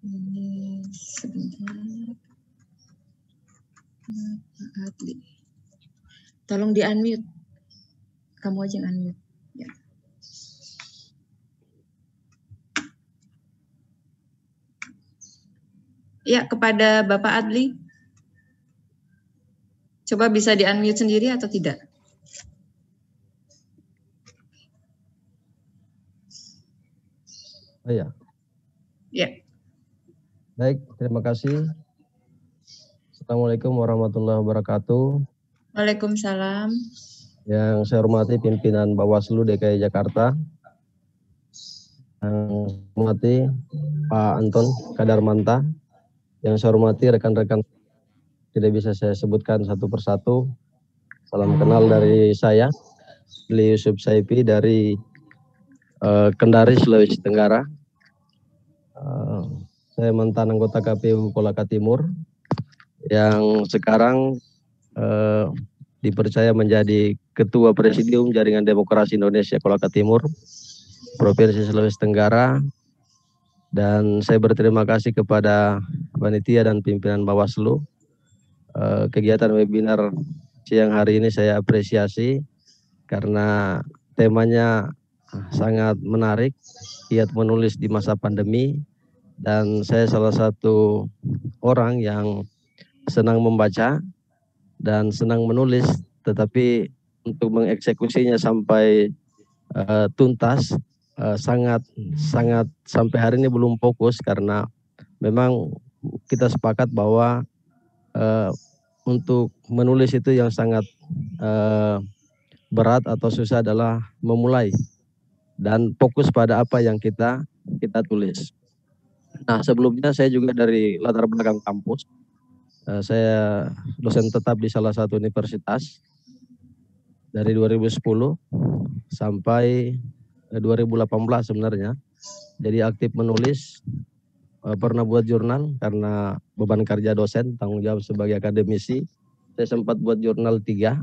Ini sebentar. Pak Adli. Tolong di-unmute. Kamu aja yang unmute. Ya. Ya, kepada Bapak Adli. Coba bisa di-unmute sendiri atau tidak? Oh ya. Ya. Baik, terima kasih. Assalamualaikum warahmatullahi wabarakatuh. Waalaikumsalam. Yang saya hormati pimpinan Bawaslu DKI Jakarta. Yang saya hormati Pak Anton Kadarmanta. Yang saya hormati rekan-rekan tidak bisa saya sebutkan satu persatu. Salam kenal dari saya, Beli Yusuf Saifi dari Kendari, Sulawesi Tenggara. Saya mantan anggota KPU Kolaka Timur yang sekarang dipercaya menjadi Ketua Presidium Jaringan Demokrasi Indonesia Kolaka Timur, Provinsi Sulawesi Tenggara. Dan saya berterima kasih kepada panitia dan pimpinan Bawaslu. Kegiatan webinar siang hari ini saya apresiasi karena temanya sangat menarik, giat menulis di masa pandemi, dan saya salah satu orang yang senang membaca dan senang menulis, tetapi untuk mengeksekusinya sampai tuntas sangat sampai hari ini belum fokus karena memang kita sepakat bahwa untuk menulis itu yang sangat berat atau susah adalah memulai dan fokus pada apa yang kita tulis. Nah, sebelumnya saya juga dari latar belakang kampus. Saya dosen tetap di salah satu universitas dari 2010 sampai 2018 sebenarnya. Jadi aktif menulis, pernah buat jurnal karena beban kerja dosen, tanggung jawab sebagai akademisi. Saya sempat buat jurnal tiga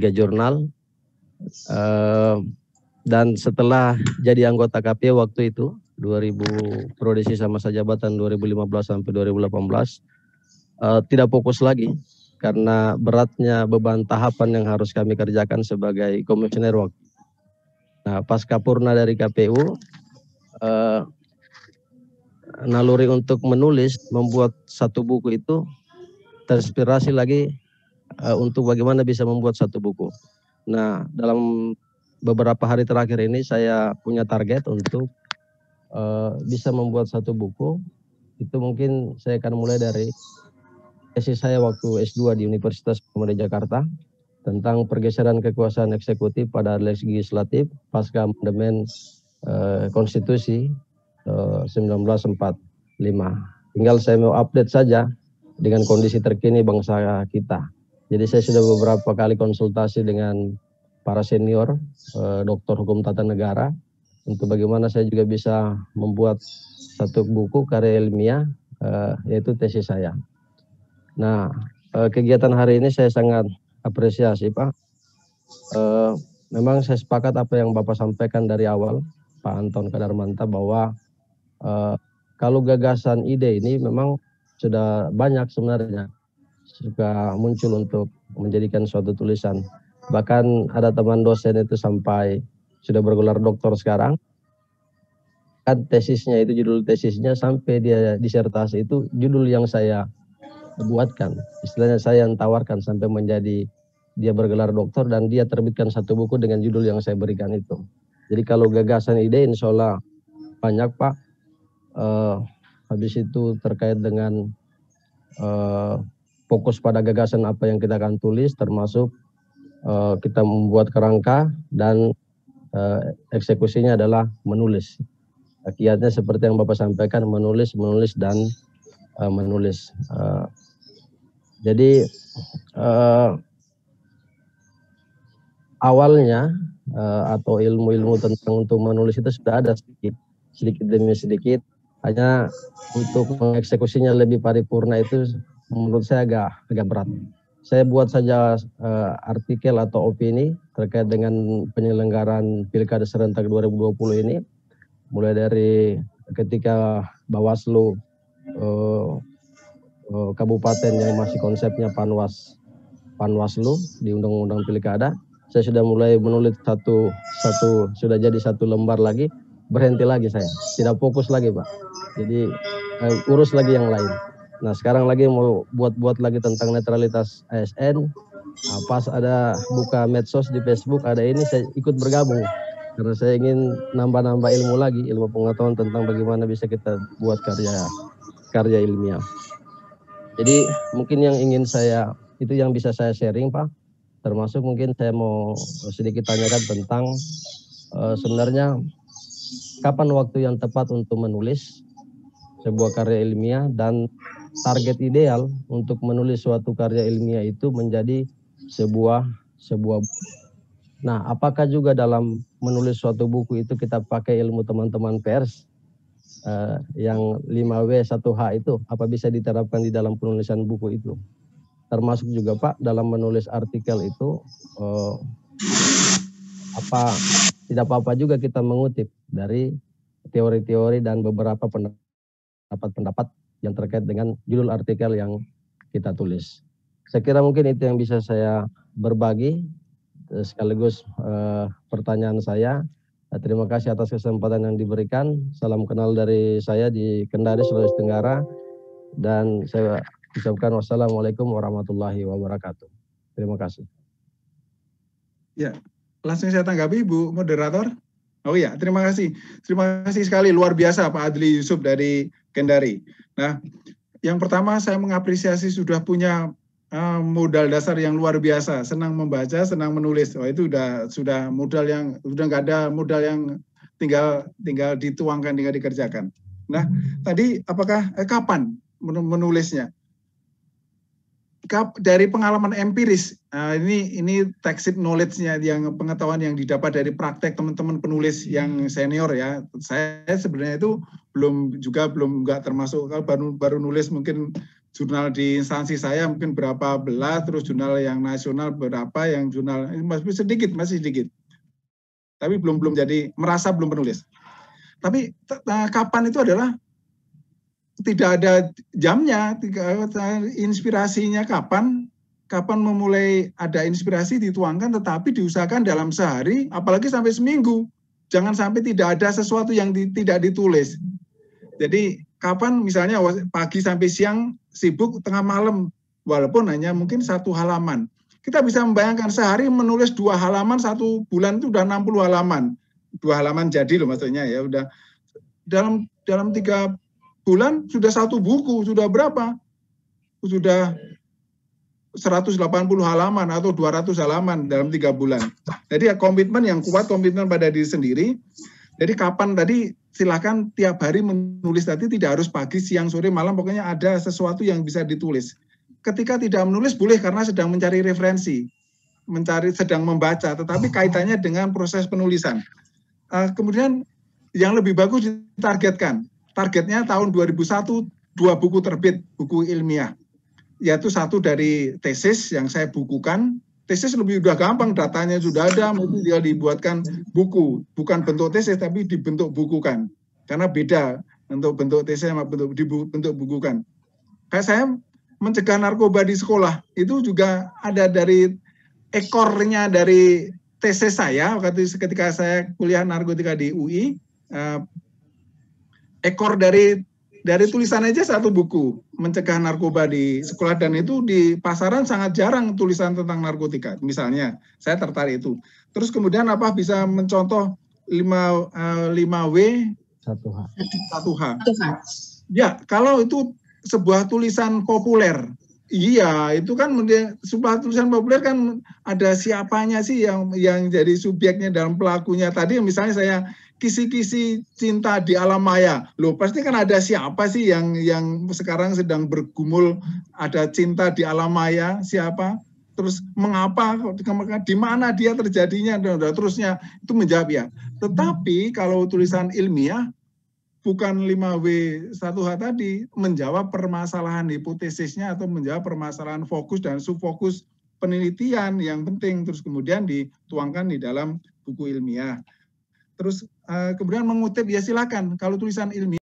jurnal. Dan setelah jadi anggota KPU waktu itu 2000 periode sisa masa jabatan 2015 sampai 2018 tidak fokus lagi karena beratnya beban tahapan yang harus kami kerjakan sebagai komisioner waktu. Nah, pasca purna dari KPU, naluri untuk menulis, membuat satu buku itu terinspirasi lagi untuk bagaimana bisa membuat satu buku. Nah, dalam beberapa hari terakhir ini saya punya target untuk bisa membuat satu buku. Itu mungkin saya akan mulai dari tesis saya waktu S2 di Universitas Pemuda Jakarta tentang pergeseran kekuasaan eksekutif pada legislatif pasca amandemen konstitusi 1945. Tinggal saya mau update saja dengan kondisi terkini bangsa kita. Jadi saya sudah beberapa kali konsultasi dengan para senior doktor hukum tata negara untuk bagaimana saya juga bisa membuat satu buku karya ilmiah yaitu tesis saya. Nah, kegiatan hari ini saya sangat apresiasi, Pak. Memang saya sepakat apa yang Bapak sampaikan dari awal, Pak Anton Kadarmanta, bahwa kalau gagasan ide ini memang sudah banyak sebenarnya suka muncul untuk menjadikan suatu tulisan. Bahkan ada teman dosen itu sampai sudah bergelar doktor sekarang. Kan tesisnya itu, judul tesisnya sampai dia disertasi itu judul yang saya buatkan. Istilahnya saya yang tawarkan sampai menjadi dia bergelar doktor dan dia terbitkan satu buku dengan judul yang saya berikan itu. Jadi kalau gagasan ide insya Allah banyak, Pak. Habis itu terkait dengan fokus pada gagasan apa yang kita akan tulis, termasuk kita membuat kerangka dan eksekusinya adalah menulis. Kiatnya seperti yang Bapak sampaikan, menulis dan menulis. Jadi awalnya atau ilmu-ilmu tentang untuk menulis itu sudah ada sedikit demi sedikit. Hanya untuk mengeksekusinya lebih paripurna itu menurut saya agak berat. Saya buat saja artikel atau opini terkait dengan penyelenggaraan Pilkada serentak 2020 ini, mulai dari ketika Bawaslu kabupaten yang masih konsepnya Panwaslu di Undang-Undang Pilkada, saya sudah mulai menulis sudah jadi satu lembar lagi, berhenti lagi saya, tidak fokus lagi Pak. Jadi urus lagi yang lain. Nah sekarang lagi mau buat lagi tentang netralitas ASN. Pas ada buka medsos di Facebook ada ini, saya ikut bergabung karena saya ingin nambah-nambah ilmu lagi, ilmu pengetahuan tentang bagaimana bisa kita buat karya ilmiah. Jadi mungkin yang ingin itu yang bisa saya sharing Pak. Termasuk mungkin saya mau sedikit tanyakan tentang sebenarnya kapan waktu yang tepat untuk menulis sebuah karya ilmiah dan target ideal untuk menulis suatu karya ilmiah itu menjadi sebuah. Nah, apakah juga dalam menulis suatu buku itu kita pakai ilmu teman-teman pers yang 5W 1H itu, apa bisa diterapkan di dalam penulisan buku itu? Termasuk juga Pak dalam menulis artikel itu tidak apa-apa juga kita mengutip dari teori-teori dan beberapa pendapat yang terkait dengan judul artikel yang kita tulis. Saya kira mungkin itu yang bisa saya berbagi sekaligus pertanyaan saya. Terima kasih atas kesempatan yang diberikan. Salam kenal dari saya di Kendari, Sulawesi Tenggara, dan saya ucapkan wassalamualaikum warahmatullahi wabarakatuh. Terima kasih. Ya, langsung saya tanggapi Bu Moderator. Oh ya, terima kasih. Terima kasih sekali, luar biasa Pak Adli Yusuf dari Kendari. Nah, yang pertama saya mengapresiasi sudah punya modal dasar yang luar biasa, senang membaca, senang menulis. Oh, itu sudah modal yang nggak ada modal yang tinggal dituangkan, tinggal dikerjakan. Nah, tadi apakah kapan menulisnya? Dari pengalaman empiris, ini text knowledge-nya, yang pengetahuan yang didapat dari praktek teman-teman penulis yang senior ya. Saya sebenarnya itu belum nggak termasuk, kalau baru nulis mungkin jurnal di instansi saya mungkin berapa belas, terus jurnal yang nasional berapa, yang jurnal masih sedikit. Tapi belum jadi, merasa belum penulis. Tapi kapan itu adalah tidak ada jamnya, inspirasinya kapan memulai ada inspirasi dituangkan, tetapi diusahakan dalam sehari, apalagi sampai seminggu. Jangan sampai tidak ada sesuatu yang tidak ditulis. Jadi kapan misalnya pagi sampai siang sibuk, tengah malam, walaupun hanya mungkin 1 halaman. Kita bisa membayangkan sehari menulis 2 halaman, 1 bulan itu udah 60 halaman. 2 halaman jadi loh maksudnya ya, udah dalam 3 bulan sudah 1 buku, sudah berapa? Sudah 180 halaman atau 200 halaman dalam 3 bulan. Jadi ya komitmen yang kuat, komitmen pada diri sendiri. Jadi kapan tadi, silakan tiap hari menulis, tadi tidak harus pagi, siang, sore, malam, pokoknya ada sesuatu yang bisa ditulis. Ketika tidak menulis boleh karena sedang mencari referensi, sedang membaca, tetapi kaitannya dengan proses penulisan. Kemudian yang lebih bagus ditargetkan. Targetnya tahun 2001, 2 buku terbit, buku ilmiah. Yaitu 1 dari tesis yang saya bukukan. Tesis udah gampang, datanya sudah ada, mungkin dia dibuatkan buku. Bukan bentuk tesis, tapi dibentuk bukukan. Karena beda untuk bentuk tesis sama bentuk bukukan. Kayak saya mencegah narkoba di sekolah, itu juga ada dari ekornya dari tesis saya, ketika saya kuliah narkotika di UI, ekor dari tulisan aja 1 buku mencegah narkoba di sekolah, dan itu di pasaran sangat jarang tulisan tentang narkotika. Misalnya saya tertarik itu. Terus kemudian bisa mencontoh 5W 1H. Ya, kalau itu sebuah tulisan populer, iya itu kan sebuah tulisan populer kan ada siapanya sih yang jadi subjeknya dalam pelakunya. Tadi misalnya saya kisi-kisi cinta di alam maya. Loh, pasti kan ada siapa sih yang sekarang sedang bergumul, ada cinta di alam maya, siapa? Terus mengapa, di mana dia terjadinya, dan terusnya, itu menjawab ya. Tetapi kalau tulisan ilmiah, bukan 5W 1H tadi, menjawab permasalahan hipotesisnya atau menjawab permasalahan fokus dan subfokus penelitian yang penting, terus kemudian dituangkan di dalam buku ilmiah. Terus kemudian mengutip, ya silakan, kalau tulisan ilmiah